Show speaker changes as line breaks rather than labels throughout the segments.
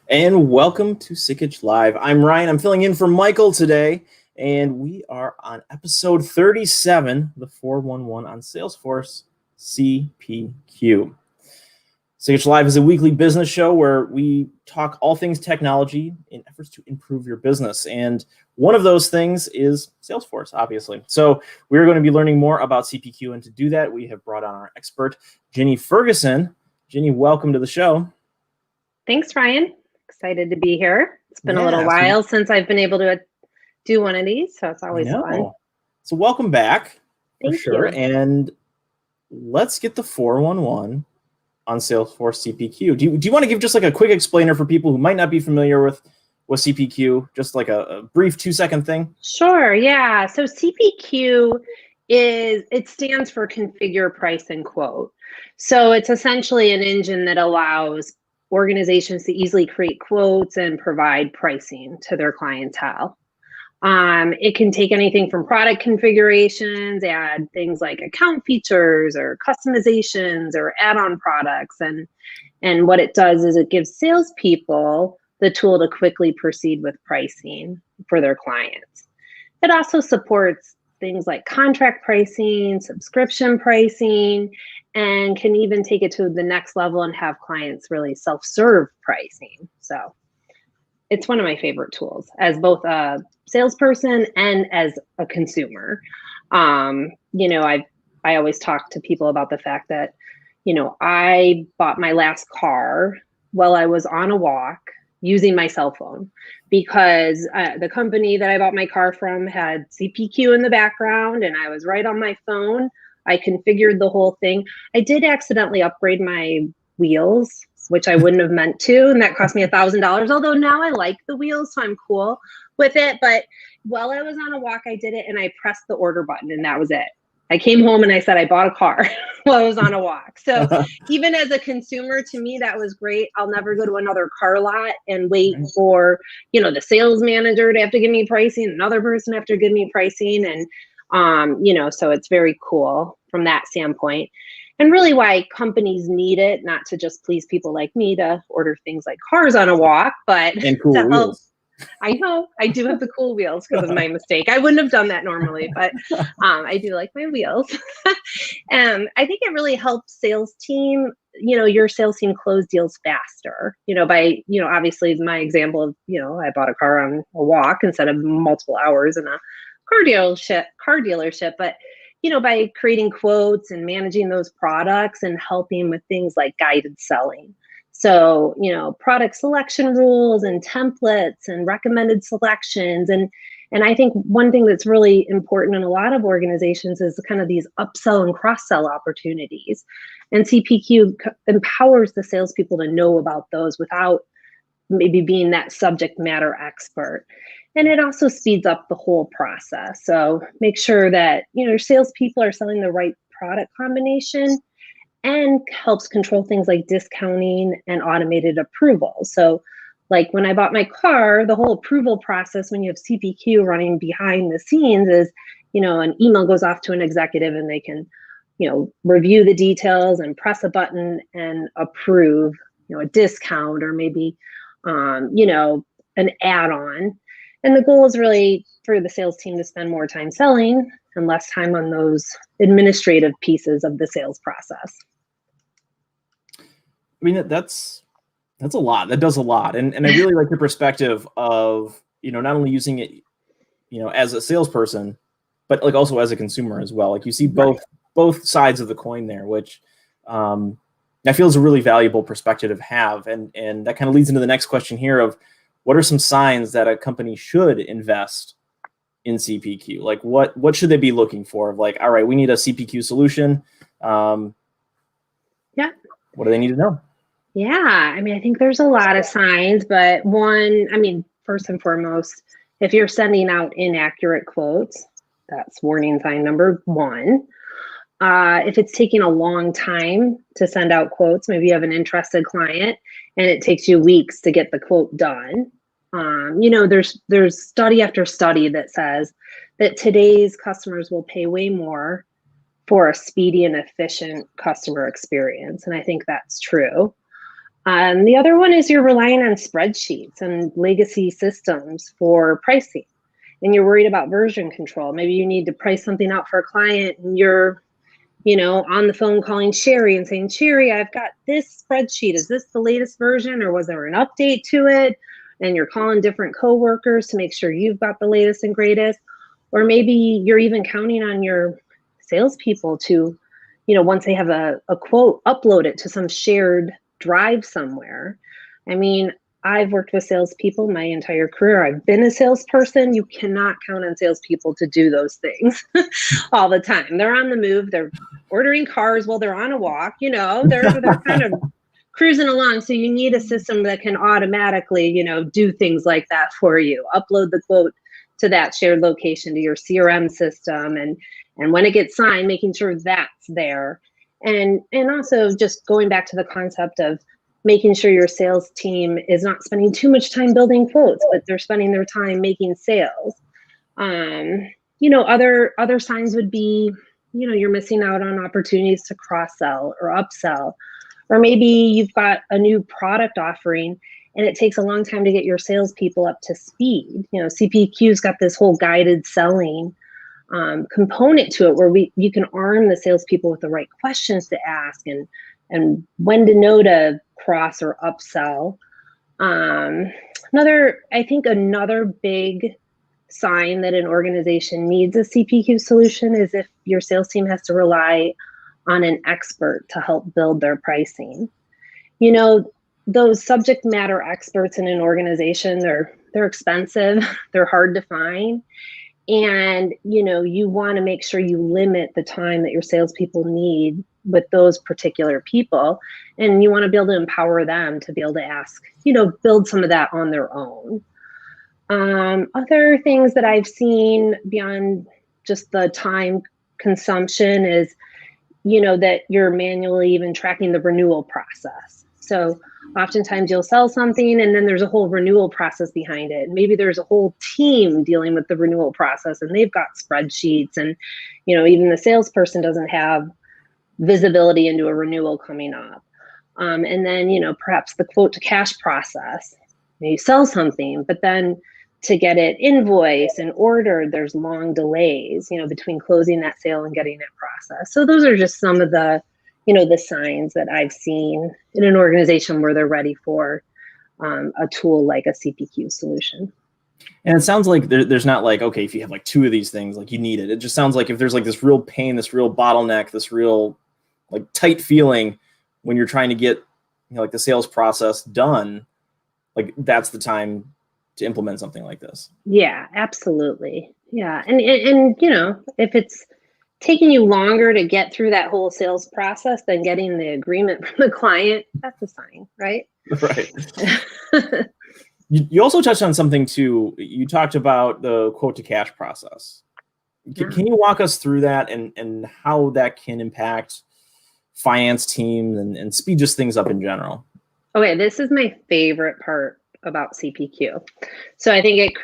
And welcome to Sikich Live. I'm Ryan. I'm filling in for Michael today, and we are on episode 37, the 411 on Salesforce CPQ. Sikich Live is a weekly business show where we talk all things technology in efforts to improve your business. And one of those things is Salesforce, obviously. So we're going to be learning more about CPQ. And to do that, we have brought on our expert, Ginny Ferguson. Ginny, welcome to the show.
Thanks, Ryan. Excited to be here. It's been a little while since I've been able to do one of these, so it's always fun.
So welcome back, for
Thank
sure.
you.
And let's get the 411 on Salesforce CPQ. Do you want to give just like a quick explainer for people who might not be familiar with CPQ, just like a brief 2-second thing?
Sure, yeah. So CPQ stands for Configure, Price, and Quote. So it's essentially an engine that allows organizations to easily create quotes and provide pricing to their clientele. It can take anything from product configurations, add things like account features or customizations or add-on products. And what it does is it gives salespeople the tool to quickly proceed with pricing for their clients. It also supports things like contract pricing, subscription pricing, and can even take it to the next level and have clients really self-serve pricing. So it's one of my favorite tools as both a salesperson and as a consumer. I always talk to people about the fact that, I bought my last car while I was on a walk using my cell phone because the company that I bought my car from had CPQ in the background and I was right on my phone. I configured the whole thing. I did accidentally upgrade my wheels, which I wouldn't have meant to, and that cost me $1,000, although now I like the wheels, so I'm cool with it. But while I was on a walk, I did it, and I pressed the order button, and that was it. I came home and I said I bought a car while I was on a walk. So even as a consumer, to me, that was great. I'll never go to another car lot and wait for, the sales manager to have to give me pricing, another person have to give me pricing. And, so it's very cool from that standpoint. And really why companies need it, not to just please people like me to order things like cars on a walk, but
and cool wheels.
I know I do have the cool wheels because of my mistake. I wouldn't have done that normally, but I do like my wheels. I think it really helps sales team, your sales team close deals faster, by, obviously my example of, I bought a car on a walk instead of multiple hours in a car dealership. But, by creating quotes and managing those products and helping with things like guided selling. So, product selection rules and templates and recommended selections. And I think one thing that's really important in a lot of organizations is kind of these upsell and cross-sell opportunities. And CPQ empowers the salespeople to know about those without maybe being that subject matter expert. And it also speeds up the whole process. So make sure that, your salespeople are selling the right product combination and helps control things like discounting and automated approval. So like when I bought my car, the whole approval process, when you have CPQ running behind the scenes is, an email goes off to an executive and they can, review the details and press a button and approve, a discount or maybe, an add-on. And the goal is really for the sales team to spend more time selling and less time on those administrative pieces of the sales process.
I mean, that's a lot. That does a lot. And I really like your perspective of, not only using it, as a salesperson, but like also as a consumer as well. Like you see both sides of the coin there, which I feel is a really valuable perspective to have. And that kind of leads into the next question here of what are some signs that a company should invest in CPQ? Like what should they be looking for? Of like, all right, we need a CPQ solution. What do they need to know?
Yeah, I mean, I think there's a lot of signs, but first and foremost, if you're sending out inaccurate quotes, that's warning sign number one. If it's taking a long time to send out quotes, maybe you have an interested client and it takes you weeks to get the quote done. There's study after study that says that today's customers will pay way more for a speedy and efficient customer experience. And I think that's true. The other one is you're relying on spreadsheets and legacy systems for pricing, and you're worried about version control. Maybe you need to price something out for a client and you're, on the phone calling Sherry and saying, Sherry, I've got this spreadsheet. Is this the latest version or was there an update to it? And you're calling different coworkers to make sure you've got the latest and greatest. Or maybe you're even counting on your salespeople to, once they have a quote, upload it to some shared drive somewhere. I mean, I've worked with salespeople my entire career. I've been a salesperson. You cannot count on salespeople to do those things all the time. They're on the move. They're ordering cars while they're on a walk. They're kind of cruising along. So you need a system that can automatically, do things like that for you. Upload the quote to that shared location to your CRM system, and when it gets signed, making sure that's there. And also just going back to the concept of making sure your sales team is not spending too much time building quotes, but they're spending their time making sales. Other signs would be, you're missing out on opportunities to cross-sell or upsell, or maybe you've got a new product offering and it takes a long time to get your salespeople up to speed. CPQ's got this whole guided selling component to it where you can arm the salespeople with the right questions to ask and when to know to cross or upsell. Another big sign that an organization needs a CPQ solution is if your sales team has to rely on an expert to help build their pricing. Those subject matter experts in an organization, they're expensive, they're hard to find. And, you want to make sure you limit the time that your salespeople need with those particular people. And you want to be able to empower them to be able to ask, build some of that on their own. Other things that I've seen beyond just the time consumption is, that you're manually even tracking the renewal process. So oftentimes you'll sell something and then there's a whole renewal process behind it. Maybe there's a whole team dealing with the renewal process and they've got spreadsheets and, even the salesperson doesn't have visibility into a renewal coming up. And then, perhaps the quote to cash process. You sell something, but then to get it invoiced and ordered, there's long delays, between closing that sale and getting it processed. So those are just some of the, the signs that I've seen in an organization where they're ready for a tool like a CPQ solution.
And it sounds like there's not like, okay, if you have like two of these things, like you need it. It just sounds like if there's like this real pain, this real bottleneck, this real like tight feeling when you're trying to get, like the sales process done, like that's the time to implement something like this.
Yeah, absolutely. Yeah. And if it's taking you longer to get through that whole sales process than getting the agreement from the client, that's a sign, right?
Right. You also touched on something too. You talked about the quote to cash process. Can you walk us through that and how that can impact finance teams and speed just things up in general?
Okay, this is my favorite part about CPQ. So I think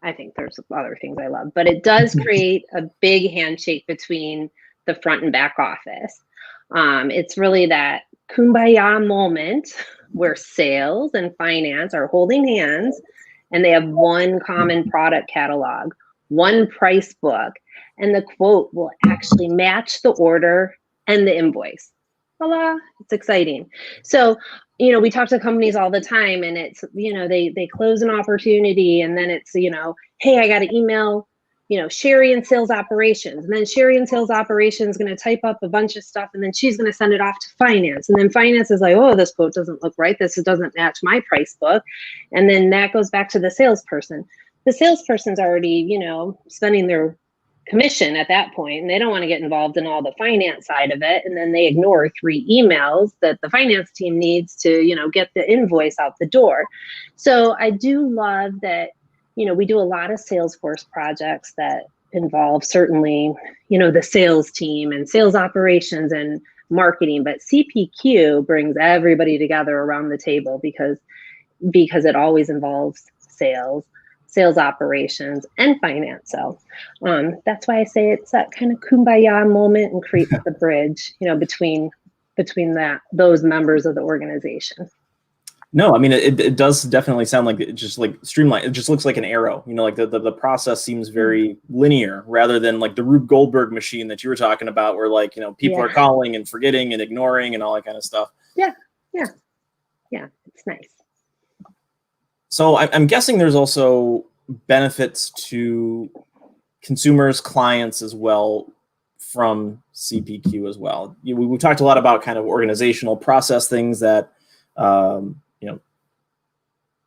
I think there's other things I love, but it does create a big handshake between the front and back office. It's really that kumbaya moment where sales and finance are holding hands and they have one common product catalog, one price book, and the quote will actually match the order and the invoice. Voila, it's exciting. So, we talk to companies all the time and it's, they close an opportunity and then it's, hey, I got to email, Sherry in sales operations. And then Sherry in sales operations is going to type up a bunch of stuff and then she's going to send it off to finance. And then finance is like, oh, this quote doesn't look right. This doesn't match my price book. And then that goes back to the salesperson. The salesperson's already, spending their commission at that point, and they don't want to get involved in all the finance side of it. And then they ignore 3 emails that the finance team needs to, get the invoice out the door. So I do love that, we do a lot of Salesforce projects that involve certainly, the sales team and sales operations and marketing, but CPQ brings everybody together around the table because it always involves sales operations and finance. So that's why I say it's that kind of kumbaya moment and creates the bridge, between between those members of the organization.
No, I mean, it does definitely sound like it just like streamlined. It just looks like an arrow, like the process seems very linear rather than like the Rube Goldberg machine that you were talking about where like, people are calling and forgetting and ignoring and all that kind of stuff.
Yeah. It's nice.
So I'm guessing there's also benefits to consumers, clients as well from CPQ as well. We talked a lot about kind of organizational process things that,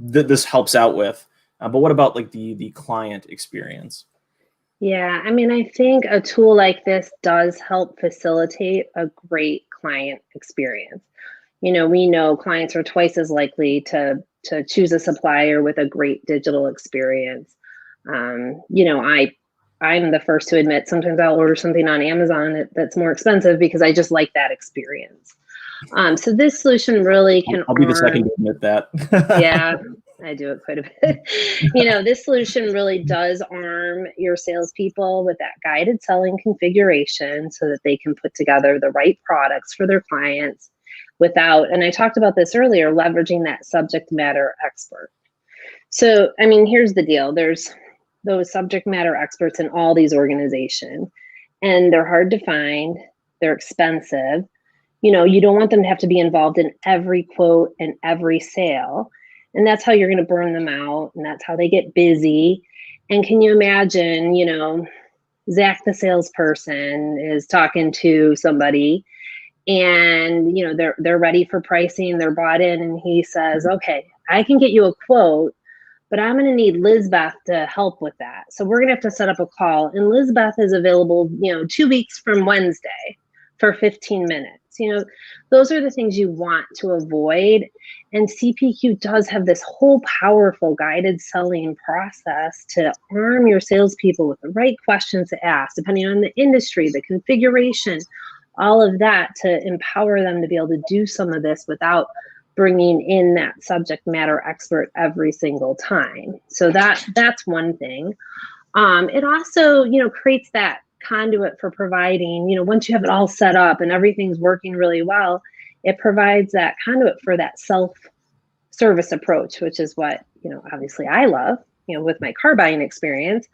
this helps out with, but what about like the client experience?
Yeah, I mean, I think a tool like this does help facilitate a great client experience. We know clients are twice as likely to choose a supplier with a great digital experience. I'm the first to admit sometimes I'll order something on Amazon that's more expensive because I just like that experience. So this solution really can
I'll be the second to admit that.
Yeah, I do it quite a bit. This solution really does arm your salespeople with that guided selling configuration so that they can put together the right products for their clients without, and I talked about this earlier, leveraging that subject matter expert. So, I mean, here's the deal. There's those subject matter experts in all these organizations, and they're hard to find. They're expensive. You don't want them to have to be involved in every quote and every sale. And that's how you're going to burn them out. And that's how they get busy. And can you imagine, Zach, the salesperson, is talking to somebody and, they're ready for pricing. They're bought in. And he says, okay, I can get you a quote, but I'm going to need Lizbeth to help with that. So we're going to have to set up a call. And Lizbeth is available, 2 weeks from Wednesday for 15 minutes. Those are the things you want to avoid. And CPQ does have this whole powerful guided selling process to arm your salespeople with the right questions to ask, depending on the industry, the configuration, all of that, to empower them to be able to do some of this without bringing in that subject matter expert every single time. So that's one thing. It also, creates that conduit for providing, once you have it all set up and everything's working really well, it provides that conduit for that self-service approach, which is what, obviously I love, with my car buying experience.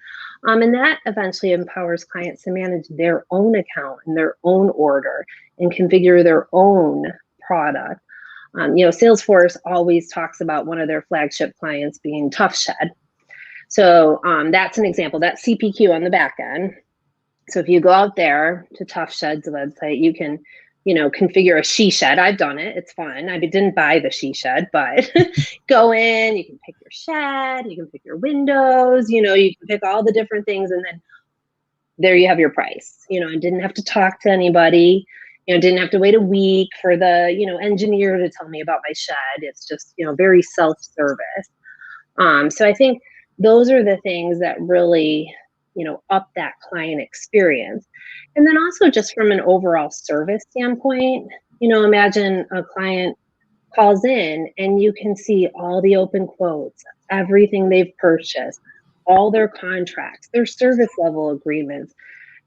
And that eventually empowers clients to manage their own account and their own order and configure their own product. Salesforce always talks about one of their flagship clients being Tough Shed. So that's an example. That's CPQ on the back end. So if you go out there to Tough Shed's website, you can, configure a she shed. I've done it. It's fun. I didn't buy the she shed, but go in, you can pick your shed, you can pick your windows, you can pick all the different things. And then there you have your price. I didn't have to talk to anybody, didn't have to wait a week for the, engineer to tell me about my shed. It's just, very self-service. So I think those are the things that really, up that client experience. And then also just from an overall service standpoint, imagine a client calls in and you can see all the open quotes, everything they've purchased, all their contracts, their service level agreements.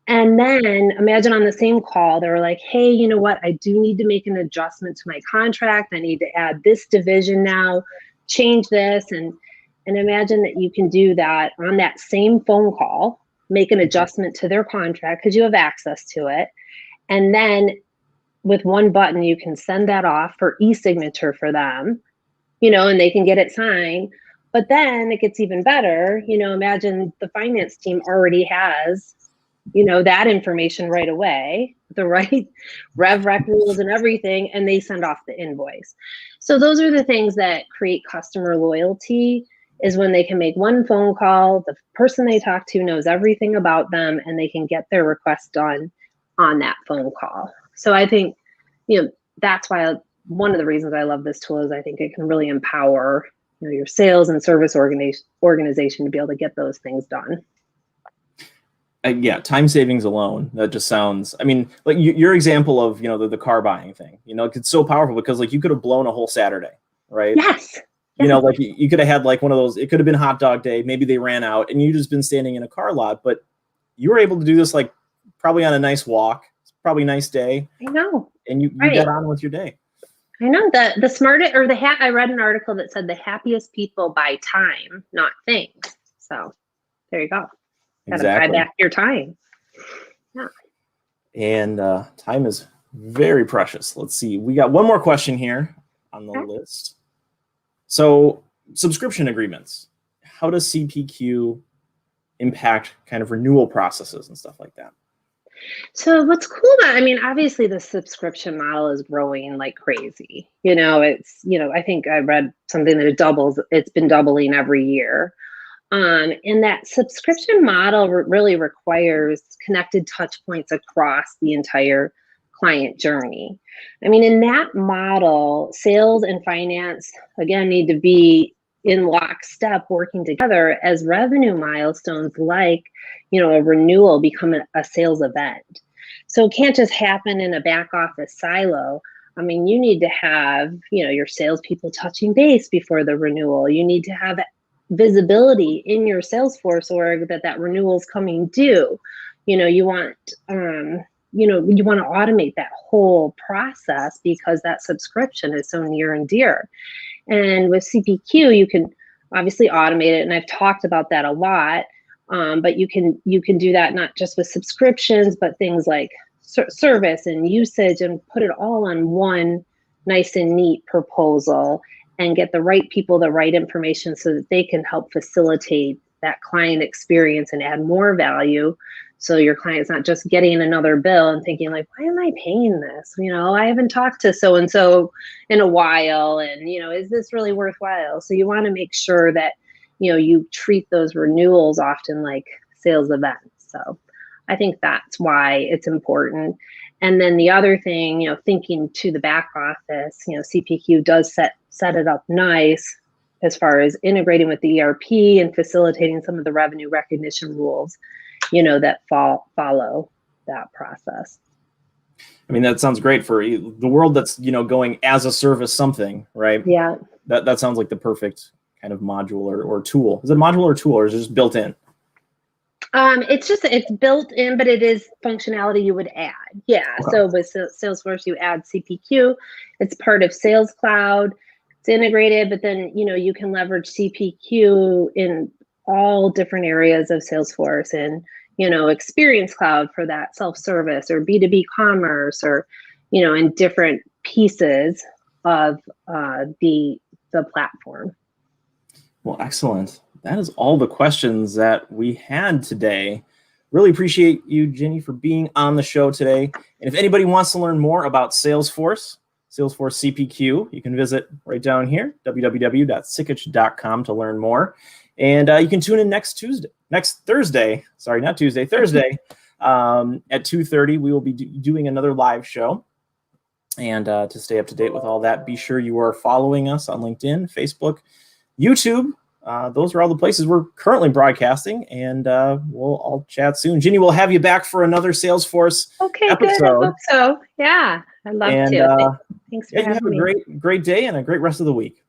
And then imagine on the same call, they were like, hey, you know what? I do need to make an adjustment to my contract. I need to add this division now, change this. And imagine that you can do that on that same phone call, make an adjustment to their contract because you have access to it. And then with one button, you can send that off for e-signature for them, and they can get it signed. But then it gets even better. Imagine the finance team already has, that information right away, the right rev rec rules and everything, and they send off the invoice. So those are the things that create customer loyalty, is when they can make one phone call, the person they talk to knows everything about them, and they can get their request done on that phone call. So I think, that's why one of the reasons I love this tool is I think it can really empower, your sales and service organization to be able to get those things done.
Yeah, time savings alone, that just sounds, I mean, like your example of, the car buying thing, it's so powerful because like you could have blown a whole Saturday, right?
Yes.
Like you could have had like one of those, it could have been hot dog day. Maybe they ran out and you just been standing in a car lot, but you were able to do this like probably on a nice walk. It's probably a nice day.
I know.
and you get on with your day.
I know that the smartest, or I read an article that said the happiest people buy time, not things. So there you go. Got to buy back your time. Yeah.
And time is very precious. Let's see. We got one more question here on the list. So subscription agreements. How does CPQ impact kind of renewal processes and stuff like that?
So what's cool about, I mean, obviously the subscription model is growing like crazy. It's, I think I read something that it's been doubling every year. And that subscription model really requires connected touch points across the entire client journey. I mean, in that model, sales and finance, again, need to be in lockstep working together as revenue milestones like, a renewal become a sales event. So it can't just happen in a back office silo. I mean, you need to have, your salespeople touching base before the renewal. You need to have visibility in your Salesforce org that renewal is coming due. You want to automate that whole process because that subscription is so near and dear. And with CPQ, you can obviously automate it, and I've talked about that a lot. But you can do that not just with subscriptions, but things like service and usage, and put it all on one nice and neat proposal, and get the right people the right information so that they can help facilitate that client experience and add more value. So your client's not just getting another bill and thinking like, why am I paying this? I haven't talked to so-and-so in a while, and is this really worthwhile? So you want to make sure that you treat those renewals often like sales events. So I think that's why it's important. And then the other thing, thinking to the back office, CPQ does set it up nice as far as integrating with the ERP and facilitating some of the revenue recognition rules, that follow that process.
I mean, that sounds great for the world that's, going as a service something, right?
Yeah.
That sounds like the perfect kind of module or tool. Is it a module or tool, or is it just built in?
It's built in, but it is functionality you would add. Yeah. Okay. So with Salesforce, you add CPQ. It's part of Sales Cloud. It's integrated, but then, you can leverage CPQ in all different areas of Salesforce, and, Experience Cloud for that self-service or B2B commerce, or, in different pieces of the platform.
Well, excellent. That is all the questions that we had today. Really appreciate you, Jenny, for being on the show today. And if anybody wants to learn more about Salesforce CPQ, you can visit right down here, www.sikich.com, to learn more. And you can tune in Thursday at 2:30. We will be doing another live show. And to stay up to date with all that, be sure you are following us on LinkedIn, Facebook, YouTube. Those are all the places we're currently broadcasting, and we'll all chat soon. Ginny, we'll have you back for another Salesforce episode.
Good. I hope so. Yeah, I'd love to. Thanks for having me.
Have a great day and a great rest of the week.